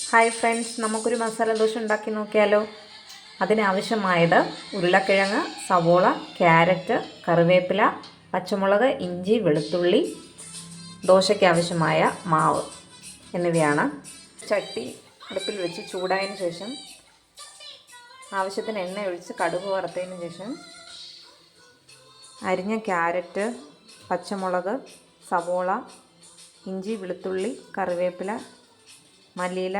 Hi friends, നമുക്കൊരു മസാല ദോശ ഉണ്ടാക്കി നോക്കിയാലോ. അതിനാവശ്യമായത് ഉരുളക്കിഴങ്ങ്, സവോള, ക്യാരറ്റ്, കറിവേപ്പില, പച്ചമുളക്, ഇഞ്ചി, വെളുത്തുള്ളി, ദോശയ്ക്ക് ആവശ്യമായ മാവ് എന്നിവയാണ്. ചട്ടി അടുപ്പിൽ വെച്ച് ചൂടായതിനു ശേഷം ആവശ്യത്തിന് എണ്ണ ഒഴിച്ച് കടുക് വറുത്തതിന് ശേഷം അരിഞ്ഞ ക്യാരറ്റ്, പച്ചമുളക്, സവോള, ഇഞ്ചി, വെളുത്തുള്ളി, കറിവേപ്പില, മല്ലിയില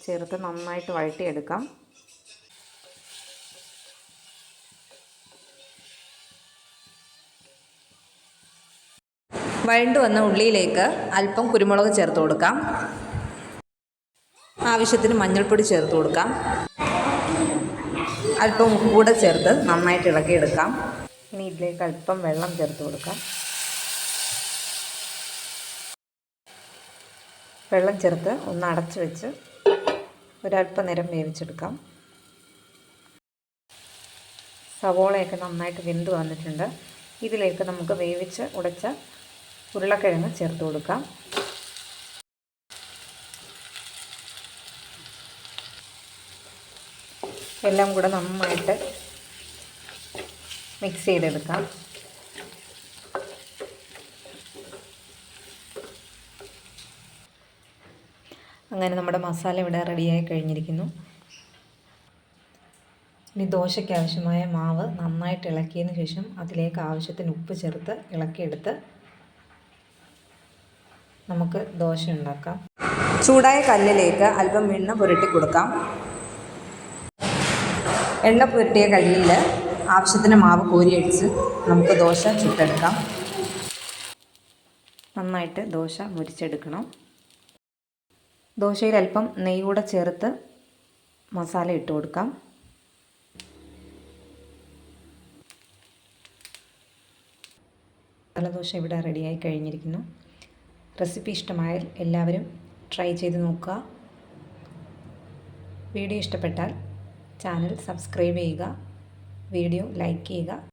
ചേർത്ത് നന്നായിട്ട് വഴറ്റിയെടുക്കാം. വഴണ്ടു വന്ന ഉള്ളിയിലേക്ക് അല്പം കുരുമുളക് ചേർത്ത് കൊടുക്കാം. ആവശ്യത്തിന് മഞ്ഞൾപ്പൊടി ചേർത്ത് കൊടുക്കാം. അല്പം ഉപ്പ് കൂടെ ചേർത്ത് നന്നായിട്ട് ഇളക്കിയെടുക്കാം. ഇനി ഇതിലേക്ക് അല്പം വെള്ളം ചേർത്ത് കൊടുക്കാം. വെള്ളം ചേർത്ത് ഒന്ന് അടച്ചു വെച്ച് ഒരല്പ നേരം വേവിച്ചെടുക്കാം. സവോളയൊക്കെ നന്നായിട്ട് വെന്ത് വന്നിട്ടുണ്ട്. ഇതിലേക്ക് നമുക്ക് വേവിച്ച് ഉടച്ച ഉരുളക്കിഴങ്ങ് ചേർത്ത് കൊടുക്കാം. എല്ലാം കൂടെ നന്നായിട്ട് മിക്സ് ചെയ്തെടുക്കാം. അങ്ങനെ നമ്മുടെ മസാല ഇവിടെ റെഡിയായി കഴിഞ്ഞിരിക്കുന്നു. ഇനി ദോശയ്ക്ക് ആവശ്യമായ മാവ് നന്നായിട്ട് ഇളക്കിയതിന് ശേഷം അതിലേക്ക് ആവശ്യത്തിന് ഉപ്പ് ചേർത്ത് ഇളക്കിയെടുത്ത് നമുക്ക് ദോശ ഉണ്ടാക്കാം. ചൂടായ കല്ലിലേക്ക് അല്പം എണ്ണ പുരട്ടി കൊടുക്കാം. എണ്ണ പുരട്ടിയ കല്ലിൽ ആവശ്യത്തിന് മാവ് കോരിയടിച്ച് നമുക്ക് ദോശ ചുട്ടെടുക്കാം. നന്നായിട്ട് ദോശ മുരിച്ചെടുക്കണം. ദോശയിൽ അല്പം നെയ്യ് കൂടെ ചേർത്ത് മസാല ഇട്ട് കൊടുക്കാം. മസാല ദോശ ഇവിടെ റെഡിയായി കഴിഞ്ഞിരിക്കുന്നു. റെസിപ്പി ഇഷ്ടമായാൽ എല്ലാവരും ട്രൈ ചെയ്ത് നോക്കുക. വീഡിയോ ഇഷ്ടപ്പെട്ടാൽ ചാനൽ സബ്സ്ക്രൈബ് ചെയ്യുക, വീഡിയോ ലൈക്ക് ചെയ്യുക.